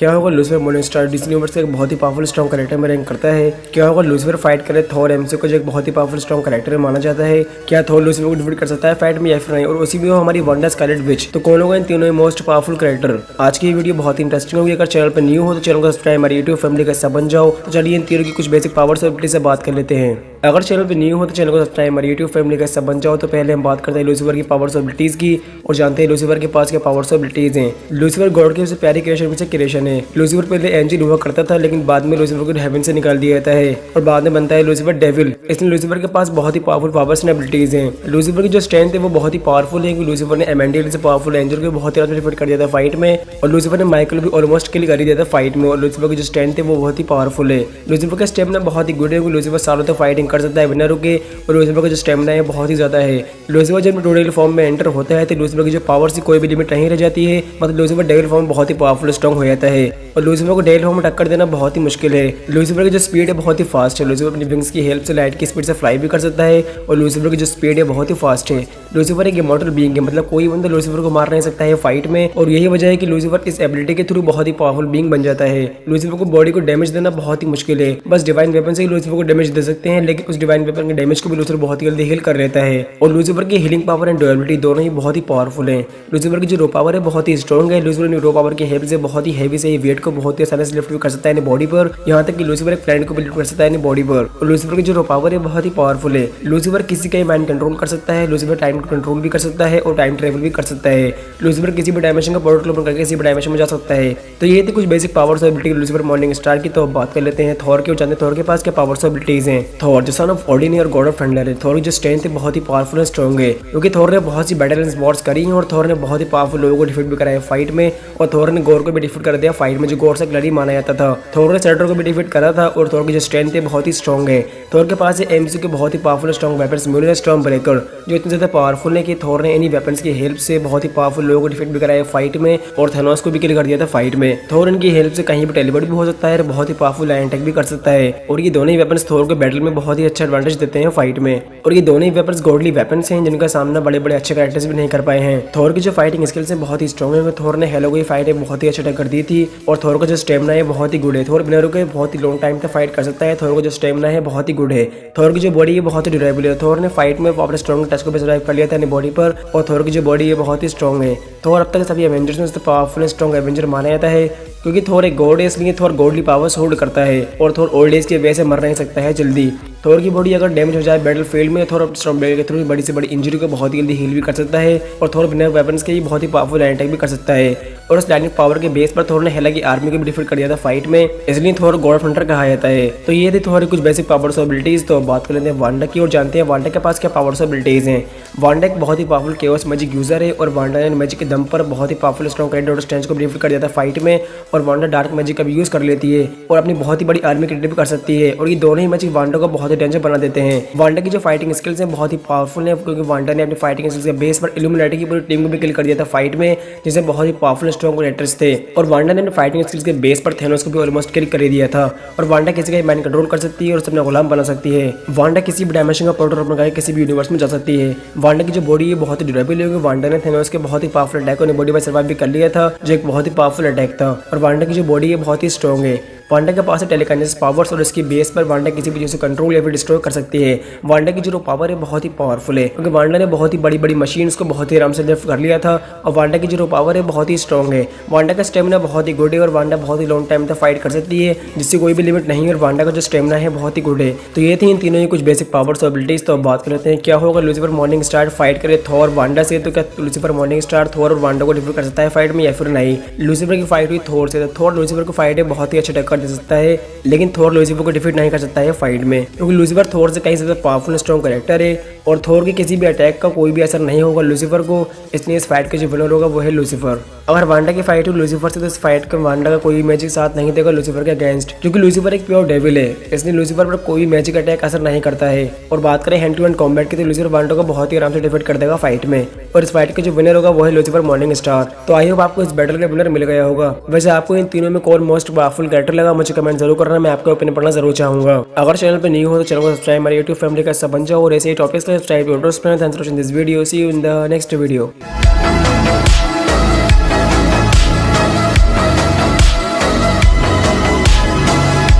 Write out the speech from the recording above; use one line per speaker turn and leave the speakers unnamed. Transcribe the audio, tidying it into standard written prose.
क्या होगा Lucifer Morningstar DC universe का एक बहुत ही पावरफुल स्ट्रॉन्ग कैरेक्टर में रैंक करता है। क्या होगा लूसीफर फाइट करे थॉर एमसी को जो एक बहुत ही पावरफुल स्ट्रॉन्ग कैरेक्टर माना जाता है। क्या थॉर लूसीफर को डिफीट कर सकता है फाइट में या फिर नहीं, और उसी में हो हमारी वांडा स्कारलेट विच। तो कौन होगा इन तीनों मोस्ट पावरफुल कैरेक्टर। आज की वीडियो बहुत ही इंटरेस्टिंग होगी। अगर चैनल पर न्यू हो तो चैनल को सब्सक्राइब हमारी यूट्यूब फैमिली का हिस्सा बन जाओ। तो चलिए इन तीनों की कुछ बेसिक पावर्स और एबिलिटी से बात कर लेते हैं। अगर चैनल पर न्यू हो तो चैनल को सब्सक्राइब हमारी यूट्यूब फैमिली का हिस्सा बन जाओ। तो पहले हम बात करते हैं लूसीफर की पावर्स और एबिलिटीज की और जानते हैं लूसीफर के पास क्या पावर्स और एबिलिटीज हैं। लूसीफर गॉड की सबसे प्यारी क्रिएशन में से क्रिएशन है। लूसीफर पहले एंजल हुआ करता था, लेकिन बाद में लूसीफर को हेवन से निकाल दिया जाता है और बाद में बनता है लूसीफर डेविल। इसलिए लूसीफर के पास बहुत ही पावरफुल पावर्स एंड एबिलिटीज हैं। लूसीफर की जो स्ट्रेंथ है वो बहुत ही पावरफुल है कि लूसीफर ने एमेंडियल से पावरफुल एंजल को बहुत ही डिफीट कर दिया था फाइट में, और लूसीफर ने माइकल भी ऑलमोस्ट किल कर ही दिया था फाइट में। और लूसीफर की जो स्ट्रेंथ है वो बहुत ही पावरफुल है। लूसीफर का स्टेमिना बहुत ही गुड है, लूसीफर सालों तक फाइटिंग कर सकता है बिना रुके, और लूसीफर का जो स्टेमिना है बहुत ही ज्यादा है। लूसीफर जब टोटल फॉर्म में एंटर होता है तो लूसीफर की जो पावर्स की कोई भी लिमिट नहीं रह जाती है। मतलब लूसीफर डेविल फॉर्म बहुत ही पावरफुल स्ट्रॉन्ग हो जाता है, और लूसीफर को डेविल फॉर्म में टक्कर देना बहुत ही मुश्किल है। लूसीफर की जो स्पीड है बहुत ही फास्ट है। लूसीफर अपनी विंग्स की हेल्प से लाइट की स्पीड से फ्लाई भी कर सकता है, और लूसीफर की जो स्पीड है बहुत ही फास्ट है। लूसीफर एक इमॉर्टल बीइंग है, मतलब कोई बंदा लूसीफर को मार नहीं सकता है फाइट में, और यही वजह है कि लूसीफर इस एबिलिटी के थ्रू बहुत ही पावरफुल बीइंग बन जाता है। लूसीफर को बॉडी को डैमेज देना बहुत ही मुश्किल है। बस डिवाइन वेपन से ही लूसीफर को डैमेज दे सकते हैं, लेकिन उस डिवाइन वेपन के डैमेज को भी लूसीफर बहुत ही जल्दी हील कर लेता है। और लूसीफर की हीलिंग पावर एंड ड्यूरेबिलिटी दोनों ही बहुत ही पावरफुल है। लूसीफर की जो रो पावर है बहुत ही स्ट्रॉन्ग है। लूसीफर रो पावर की हेल्प से बहुत ही हैवी से वेट को बहुत ही आसानी से लिफ्ट भी कर सकता है बॉडी पर, यहाँ तक कि लूसीफर एक प्लैनेट को भी लिफ्ट कर सकता है बॉडी पर। और लूसीफर की जो रो पावर है बहुत ही पावरफुल है। लूसीफर किसी का माइंड कंट्रोल कर सकता है, लूसीफर टाइम को कंट्रोल भी कर सकता है और टाइम ट्रेवल भी कर सकता है। लूसीफर किसी भी डायमेंशन का पोर्टल ओपन करके किसी भी डायमेंशन में जा सकता है। तो ये थी कुछ बेसिक पावर्स और एबिलिटी लूसीफर मॉर्निंगस्टार की। तो अब बात कर लेते हैं थॉर की और जानते हैं थॉर के पास क्या पावर्स और एबिलिटीज हैं। थॉर जो सन ऑफ ओडिन और गॉड ऑफ थंडर है। थॉर की जो स्ट्रेंथ है बहुत ही पावरफुल और स्ट्रॉन्ग है, क्योंकि थॉर ने बहुत सी बैटल्स वॉर्स करी हैं और थॉर ने बहुत ही पावरफुल लोगों को डिफीट भी कराया फाइट में। और थॉर ने गॉड को भी डिफीट कर दिया फाइट में, जो गॉड से लड़ी माना जाता था। थॉर ने सेटर को भी डिफीट करा था, और थॉर की जो स्ट्रेंथ है बहुत ही स्ट्रॉन्ग है। थॉर के पास एमसी के बहुत ही powerful strong weapons Mjolnir Stormbreaker, जो इतने ज्यादा पावरफुल है कि थॉर ने इन्हीं वेपन्स की हेल्प से बहुत ही पावरफुल लोगों को डिफीट भी कराया फाइट में, और थैनोस को भी किल कर दिया था फाइट में। थॉर इनकी हेल्प से कहीं भी टेलीपोर्ट भी हो सकता है और बहुत ही पावरफुल लाइन अटैक भी कर सकता है। और ये दोनों ही वेपन्स थॉर को बैटल में बहुत ही अच्छा एडवांटेज देते हैं फाइट में। और ये दोनों ही वेपन्स गॉडली वेपन्स हैं जिनका सामना बड़े बड़े अच्छे कैरेक्टर्स भी नहीं कर पाए हैं। थॉर की जो फाइटिंग स्किल्स है बहुत ही स्ट्रॉन्ग है। थॉर ने हेलो की फाइट है बहुत ही अच्छा टक्कर दी थी, और थॉर का जो स्टेमिना है बहुत ही गुड है। थॉर बिना रुके बहुत ही लॉन्ग टाइम तक फाइट कर सकता है। थॉर का जो स्टेमिना है बहुत ही गुड है। थॉर की जो बॉडी है बहुत ही ड्यूरेबल है। थॉर ने फाइट में अपने स्ट्रॉन्ग टच को भी सर्वाइव कर लिया था अपनी बॉडी पर, और थॉर की जो बॉडी है बहुत ही स्ट्रॉन्ग है। थॉर अब तक सभी एवेंजर्स में सबसे पावरफुल स्ट्रॉन्ग एवेंजर माना जाता है, क्योंकि थॉर एक गॉड है, इसलिए थॉर गॉडली पावर्स होल्ड करता है, और थॉर ओल्ड एज की वजह से मर नहीं सकता है जल्दी। थॉर की बॉडी अगर डैमेज हो जाए बैटल फील्ड में, थॉर स्ट्रॉन्ग ब्रेकर के थ्रू बड़ी से बड़ी इंजरी को बहुत ही जल्दी हील भी कर सकता है, और थॉर बिना वेपन्स के ही बहुत ही पावरफुल अटैक भी कर सकता है। और उस लाइनिंग पावर के बेस पर थॉर ने हेला की आर्मी को भी डिफीट कर दिया था फाइट में, इसलिए थॉर गॉड ऑफ हंटर कहा जाता है। तो ये थी थॉर कुछ बेसिक पावर्स और एबिलिटीज। तो बात कर लेते हैं वांडा की और जानते हैं वांडा के पास क्या पावर्स और एबिलिटीज हैं। वांडा एक बहुत ही पावरफुल केओस मैजिक यूजर है, और वांडा ने मैजिक के दम पर बहुत ही पावरफुल स्ट्रॉन्ग कैरेक्टर स्ट्रेंज को डिफीट कर दिया था फाइट में। और वांडा डार्क मैजिक का भी यूज कर लेती है और अपनी बहुत ही बड़ी आर्मी क्रिएट भी कर सकती है, और ये दोनों ही मैजिक वांडा को बहुत ही डेंजर बना देते हैं। वांडा की जो फाइटिंग स्किल्स हैं बहुत ही पावरफुल है, क्योंकि वांडा ने अपनी फाइटिंग स्किल्स के बेस पर इल्यूमिनाटी की पूरी टीम को भी किल कर दिया था फाइट में, जिससे बहुत ही पावरफुल स्ट्रॉन्ग कैरेक्टर्स थे। और वांडा ने अपनी फाइटिंग स्किल्स के बेस पर थैनोस को भी ऑलमोस्ट किल कर दिया था। और वांडा किसी का माइंड कंट्रोल कर सकती है और अपना गुलाम बना सकती है। वांडा किसी भी डायमेंशन का पोर्टल ओपन करके किसी भी यूनिवर्स में जा सकती है। वांडा की जो बॉडी है बहुत ही ड्यूरेबल है, वांडा ने थैनोस के बहुत ही पावरफुल अटैक को बॉडी पर सर्वाइव भी कर लिया था, जो एक बहुत ही पावरफुल अटैक था। और वांडा की जो बॉडी है बहुत ही स्ट्रॉन्ग है। वांडा के पास है टेलीकाइनेसिस पावर्स, और इसकी बेस पर वांडा किसी भी चीज को कंट्रोल या फिर डिस्ट्रॉय कर सकती है। वांडा की जो पावर है बहुत ही पावरफुल है, क्योंकि वांडा ने बहुत ही बड़ी बड़ी मशीन्स को बहुत ही आराम से लिफ्ट कर लिया था। और वांडा की जो पावर है बहुत ही स्ट्रॉन्ग है। वांडा का स्टेमिना बहुत ही गुड है, और वांडा बहुत ही लॉन्ग टाइम तक फाइट कर सकती है, जिससे कोई भी लिमिट नहीं है। और वांडा का जो स्टेमिना है बहुत ही गुड है। तो ये थी इन तीनों ही कुछ बेसिक पावर्स और एबिलिटीज। तो अब बात कर लेते हैं क्या होगा लूसीफर मॉर्निंगस्टार फाइट करे थॉर वांडा से। तो क्या लूसीफर मॉर्निंगस्टार थॉर और वांडा को डिफीट कर सकता है फाइट में या फिर नहीं। लूसीफर की फाइट हुई थॉर से, तो थॉर लूसीफर को फाइट है बहुत ही अच्छा टक्कर दे सकता है, लेकिन थॉर लूसीफर को डिफीट नहीं कर सकता है फाइट में, क्योंकि लूसीफर थॉर से कहीं ज्यादा पावरफुल स्ट्रॉन्ग कैरेक्टर है, और थॉर के किसी भी अटैक का कोई भी असर नहीं होगा लूसीफर को। इसलिए इस फाइट का जो विनर होगा वो है लूसीफर। अगर वांडा की फाइट हो लूसीफर से, तो इस फाइट का वांडा का कोई मैजिक साथ नहीं देगा लूसीफर के अगेंस्ट, क्योंकि लूसीफर एक प्योर डेविल है, इसलिए लूसीफर पर कोई मैजिक अटैक असर नहीं करता है। और बात करें हैंड टू हैंड कॉम्बैट की, तो लूसीफर वांडा को बहुत ही आराम से डिफीट कर देगा फाइट में, और इस फाइट का जो विनर होगा वो है लूसीफर मॉर्निंगस्टार। तो आई होप आपको इस बैटल का विनर मिल गया होगा। वैसे आपको इन तीनों में कौन मोस्ट पावरफुल कैरेक्टर लगा मुझे कमेंट जरूर करना, मैं आपका ओपिनियन पढ़ना जरूर चाहूंगा। अगर चैनल पर न्यू हो तो चैनल को सब्सक्राइब हमारे यूट्यूब फैमिली का हिस्सा बन जाओ, और ऐसे ही टॉपिक्स का subscribe this video. See you in the next video.